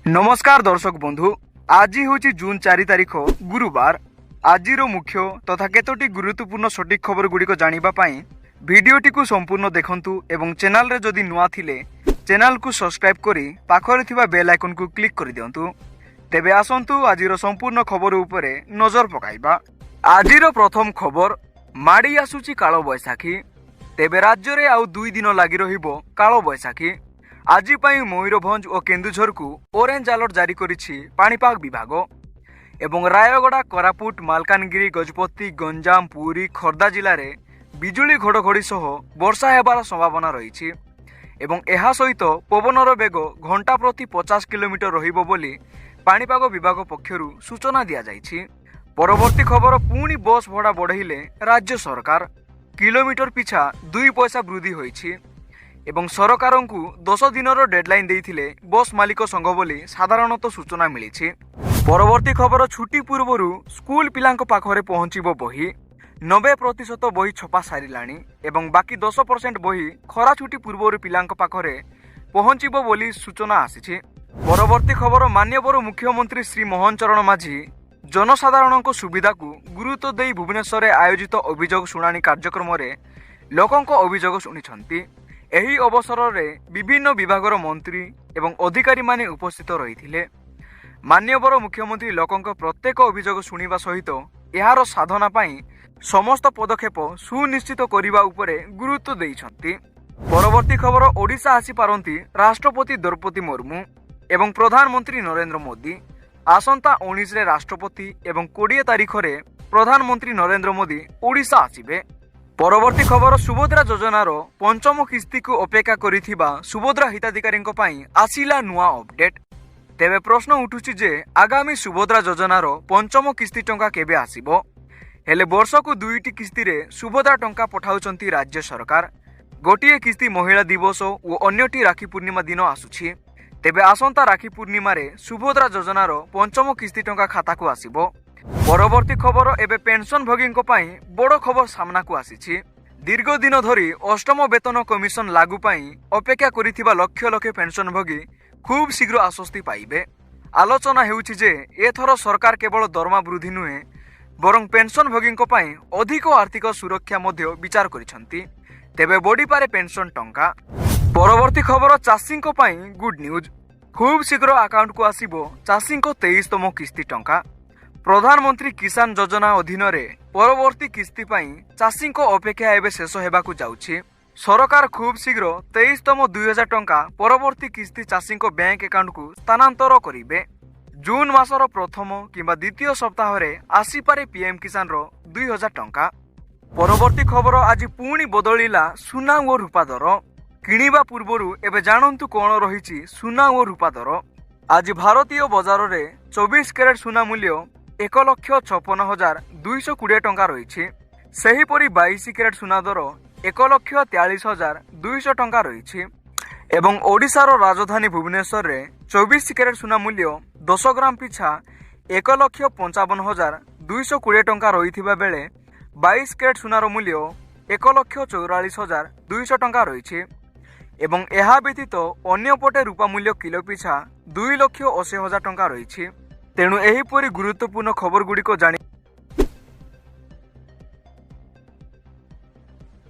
नमस्कार दर्शक बंधु, आज हूँ जून 4 तारिख गुरुवार। आज मुख्य तथा केतोटी गुरुत्वपूर्ण सटीक खबर गुड़िक जानापी भिडटी को संपूर्ण देखंतु एवं चैनल रे जदि नुआ थिले चैनल को सब्सक्राइब करी पाखरे थिबा बेल आइकन को क्लिक कर दियंतु। तेबे आसंतु आजिर संपूर्ण खबर उपरे नजर पकाइबा। आजिर प्रथम खबर, माड़ी आसुची कालो बैसाखी। तेबे राज्य रे आउ 2 दिन लागि रहिबो कालो बैसाखी। आज मयूरभंज और केन्दुझर को ऑरेंज अलर्ट जारी करिछि पाणीपाग विभाग एवं रायगड़ा, कोरापुट, मालकानगिरी, गजपति, गंजाम, पुरी, खोर्धा जिले में बिजुली घड़घड़ी सह वर्षा हेबार संभावना रही एवं एहा सहित पवनर बेग घंटा प्रति 50 किलोमीटर रहिबो बोली पाणीपाग विभाग पक्षरु सूचना दिया जाइछि। परवर्ती खबर, पुणी बस भड़ा बढ़ाइले राज्य सरकार। किलोमीटर पिछा 2 पैसा वृद्धि होइछि एवं सरकार को 10 दिन डेडलाइन देइथिले बस मालिक संघ बोली साधारणतः सूचना मिली। परवर्ती खबर, छुट्टी पूर्व स्कूल पिलांक पाखरे पहुंचीबो बही। 90% बही छपा सारिलाणी एवं बाकी 10% बही खरा छुट्टी पूर्व पिलांक पाखरे पहुंचीबो बोली सूचना आसीछि। परवर्ती खबर, माननीय मुख्यमंत्री श्री मोहन चरण माझी जनसाधारण सुविधा को गुरुत्व दे भुवनेश्वर आयोजित अभियोग शुणाणी कार्यक्रम में लोकों अभियोग शुणिछंती। एही अवसर में विभिन्न विभागर मंत्री एवं अधिकारी माने उपस्थित रही। माननीय मुख्यमंत्री लोकों प्रत्येक अभियोग शुणा सहित यार साधना पाई समस्त पदक्षेप सुनिश्चित करने उपरे गुरुत्व देइछंती। परवर्ती खबर, ओडिशा आसी पारंती राष्ट्रपति द्रौपदी मुर्मू एवं प्रधानमंत्री नरेंद्र मोदी। आसंता 19 रे राष्ट्रपति एवं 20 तारिख रे प्रधानमंत्री नरेंद्र मोदी ओडिशा आसिबे। परवर्ती खबर, सुभद्रा योजनार पंचम किस्ती को अपेक्षा करिथिबा सुभद्रा हिताधिकारी आसिला नुआ अपडेट। तेबे प्रश्न उठुछि जे आगामी सुभद्रा योजनार पंचम किस्ती टंका केबे आसिबो। हेले वर्ष को 2टी किस्ती रे सुभद्रा टंका पठाउछंती राज्य सरकार। गोटिए किस्ती महिला दिवस और अन्यटी राखी पूर्णिमा दिन आसुछि। तेबे आसंता राखी पूर्णिमा रे सुभद्रा योजनार पंचम किस्ती टंका खाता को आसिबो। परवर्ती खबर, एबे पेंशन भोगी बड़ खबर सामना को आसीछि। दीर्घ दिन धरी अष्टम वेतन कमिशन लागू पाई अपेक्षा करिथिबा लक्ष लक्ष पेंशन भोगी खूब शीघ्र आश्वस्ति पाइबे। आलोचना हेउछि जे एथर सरकार केवल दरमा वृद्धि नुहे बरं पेंशन भोगी अधिक आर्थिक सुरक्षा मध्य विचार करिसंती। तेबे बड़ी पारे पेंशन टंका। परवर्ती खबर, चाषी गुड न्यूज। खूब शीघ्र अकाउंट को आसिबो चाषी 23तम किस्ती टंका। प्रधानमंत्री किसान योजना अधीन रे परवर्ती किस्ती पाई चाषी अपेक्षा एवं शेष होगाकू जाउछि। सरकार खूब शीघ्र 23तम 2000 टंका परवर्ती किस्ती चाषी बैंक अकाउंट को स्थानांतर करिवे। जून मासर प्रथम किंबा द्वितीय सप्ताह रे आसीपारे पीएम किसान रो 2000 टंका। परवर्ती खबर, आज पुणी बदलिला सुना और रूपा दर। किणिबा पूर्वरु एबे जानंतु कोन रहिछि सुना और रूपा दर। आज भारतीय बाजार रे 24 कैरेट सुना मूल्य 1,56,220 टंका रही। सेहीपरि 22 कैरेट सुना दर 1,43,200 टंका रही। एवं ओडिशार राजधानी भुवनेश्वर रे 24 कैरेट सुना मूल्य 10 ग्राम पिछा 1,55,220 टंका रही बेले 22 कैरेट सुनार मूल्य 1,44,200 टंका रही। एवं एहा व्यतीत अन्यपटे रूपा मूल्य किलो पिछा 2,80,000 टंका रही। तेणु एहीपरि गुरुत्वपूर्ण खबर गुड़िक जानी